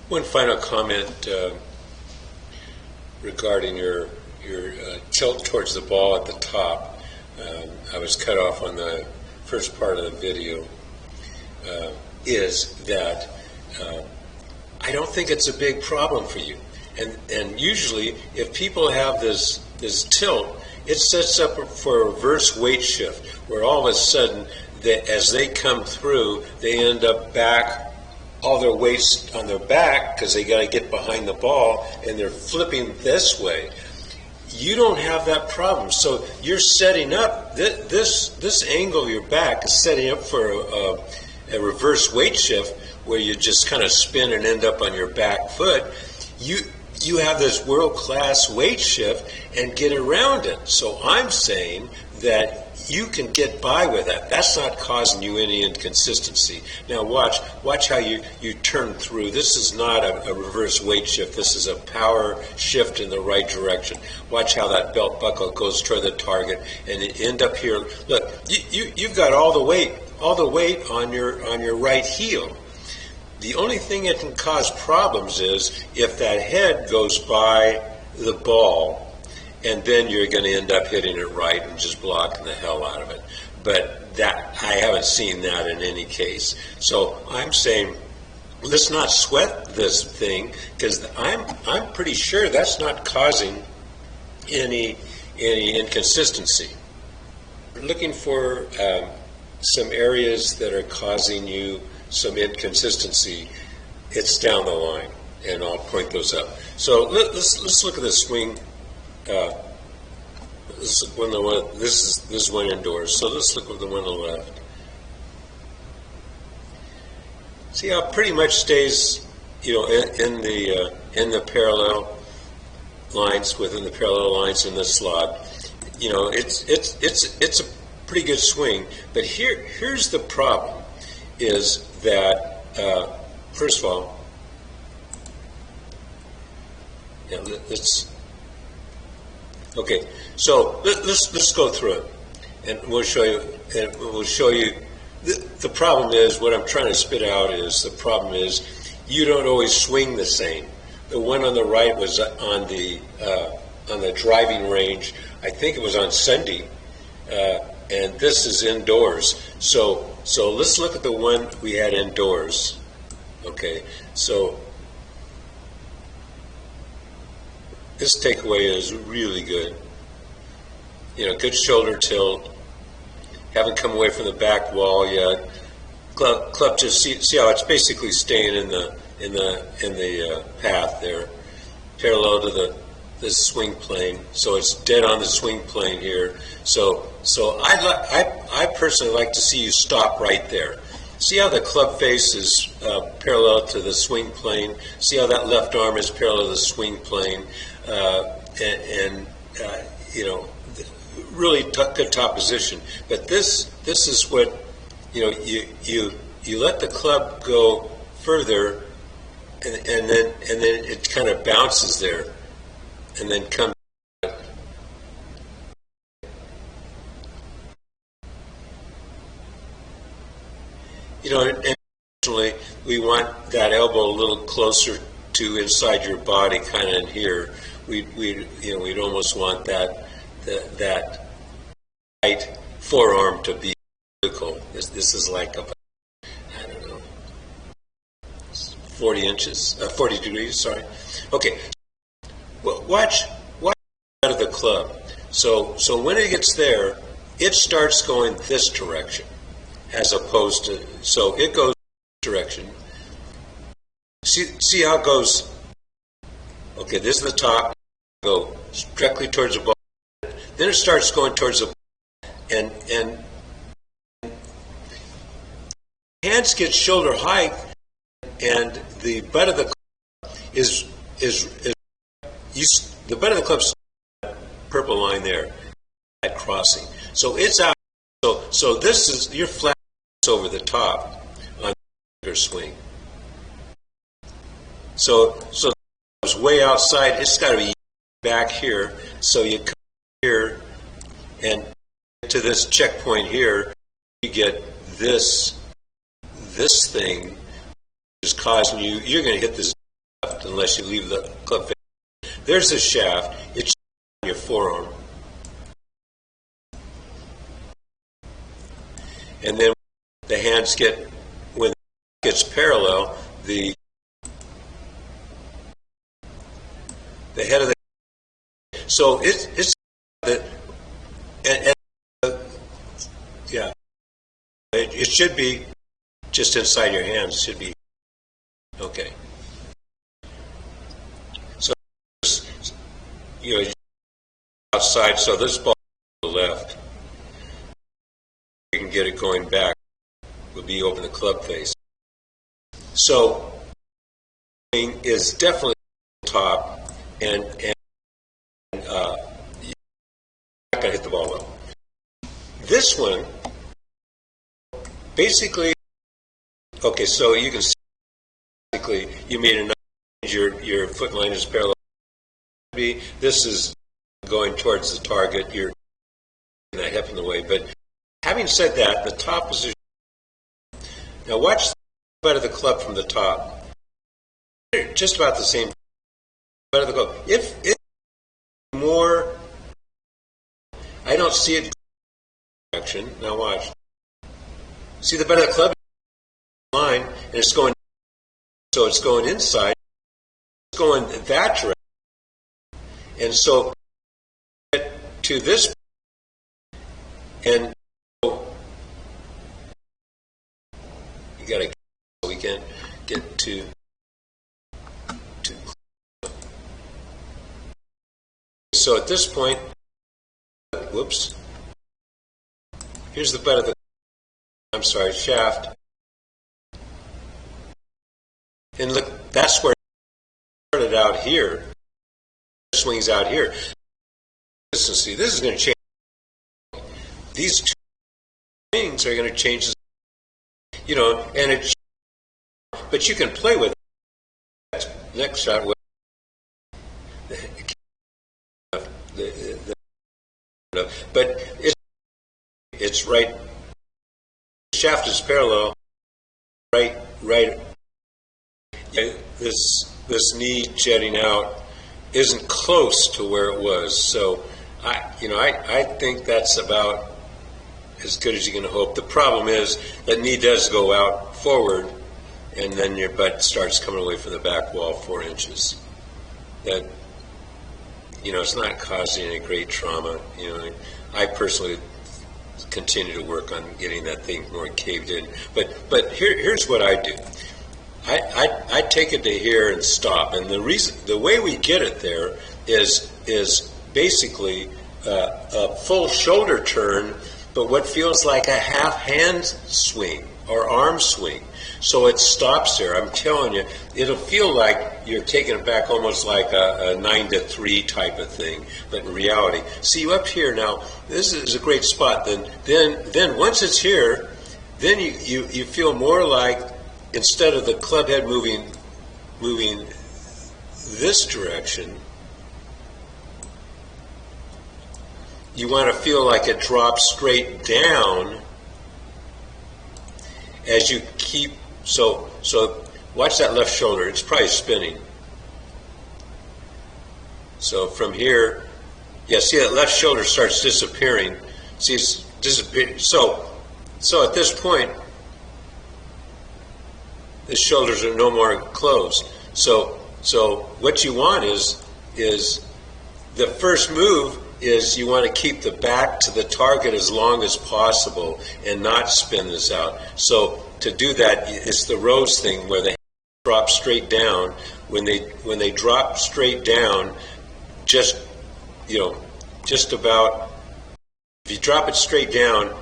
One final comment regarding your tilt towards the ball at the top. I was cut off on the first part of the video. Is that I don't think it's a big problem for you. And usually, if people have this tilt, it sets up for a reverse weight shift, where all of a sudden, as they come through, they end up back, all their weights on their back because they got to get behind the ball, and they're flipping this way. You don't have that problem. So you're setting up, this angle of your back is setting up for a reverse weight shift where you just kind of spin and end up on your back foot. You have this world-class weight shift and get around it. So I'm saying that you can get by with that. That's not causing you any inconsistency. Now watch how you turn through. This is not a reverse weight shift. This is a power shift in the right direction. Watch how that belt buckle goes toward the target, and you end up here. Look, you've got all the weight on your right heel. The only thing that can cause problems is if that head goes by the ball, and then you're going to end up hitting it right and just blocking the hell out of it. But that I haven't seen that in any case. So I'm saying, let's not sweat this thing, because I'm pretty sure that's not causing any inconsistency. We're looking for some areas that are causing you some inconsistency. It's down the line, and I'll point those out. So let's look at the swing. This is one indoors. So let's look at the one on the left. See how it pretty much stays, in the parallel lines, within the parallel lines in the slot. It's a pretty good swing. But here's the problem: is that first of all, let's. Okay, so let's go through it, and we'll show you. And we'll show you. The problem is, what I'm trying to spit out is, the problem is you don't always swing the same. The one on the right was on the driving range. I think it was on Sunday, and this is indoors. So let's look at the one we had indoors. Okay, so. This takeaway is really good. Good shoulder tilt. Haven't come away from the back wall yet. Club just see how it's basically staying in the path there, parallel to the swing plane. So it's dead on the swing plane here. So I personally like to see you stop right there. See how the club face is parallel to the swing plane. See how that left arm is parallel to the swing plane. Really good top position. But this is what you let the club go further, and then it kind of bounces there, and then comes. Additionally, we want that elbow a little closer to inside your body, kind of in here. We'd almost want that right forearm to be vertical. This is like about, I don't know, 40 degrees. Sorry. Okay. Well, watch out of the club. So when it gets there, it starts going this direction, as opposed to, so it goes this direction. See how it goes. Okay, this is the top. Go directly towards the ball. Then it starts going towards the ball, and hands get shoulder height, and the butt of the club is the butt of the club's purple line there, that crossing. So it's out. So this is your flat over the top on your swing. So it's way outside. It's got to be back here. So you come here and to this checkpoint here, you get this thing is causing you. You're going to hit this unless you leave the club face. There's the shaft. It's on your forearm. And then the hands get, when it gets parallel, the head of the, so it's the, yeah, it should be just inside your hands. It should be, okay. So, you know, outside, so this ball to the left, you can get it going back, will be open the club face. So, is definitely top, and you're not going to hit the ball well. This one, basically, okay, so you can see, basically, you made a nice, your foot line is parallel. This is going towards the target, you're that hip in the way. But having said that, the top position, now watch the butt of the club from the top. They're just about the same butt of the club. If it's more, I don't see it direction. Now watch. See the butt of the club line, and it's going, so it's going inside, it's going that direction. And so to this, and you got to, we can't get to so at this point, whoops, here's the butt of the, I'm sorry, shaft, and look, that's where it started out here, swings out here. See, this is going to change. These two things are going to change, you know, and it, but you can play with it. Next shot with but it's right, the shaft is parallel, right, this knee jetting out isn't close to where it was, so I think that's about as good as you can hope. The problem is that knee does go out forward, and then your butt starts coming away from the back wall 4 inches. That, you know, it's not causing any great trauma. You know, I personally continue to work on getting that thing more caved in. But here's what I do. I take it to here and stop, and the way we get it there is basically a full shoulder turn, but what feels like a half hand swing or arm swing. So it stops there. I'm telling you, it'll feel like you're taking it back almost like a 9-3 type of thing, but in reality, see up here now, this is a great spot. Then once it's here, then you feel more like, instead of the club head moving this direction, you want to feel like it drops straight down as you keep, so watch that left shoulder, it's probably spinning. So from here, yeah, see that left shoulder starts disappearing. See, it's disappearing. So at this point, the shoulders are no more closed. So what you want is the first move is you want to keep the back to the target as long as possible and not spin this out. So to do that, it's the Rose thing where they drop straight down. When they drop straight down, just about, if you drop it straight down,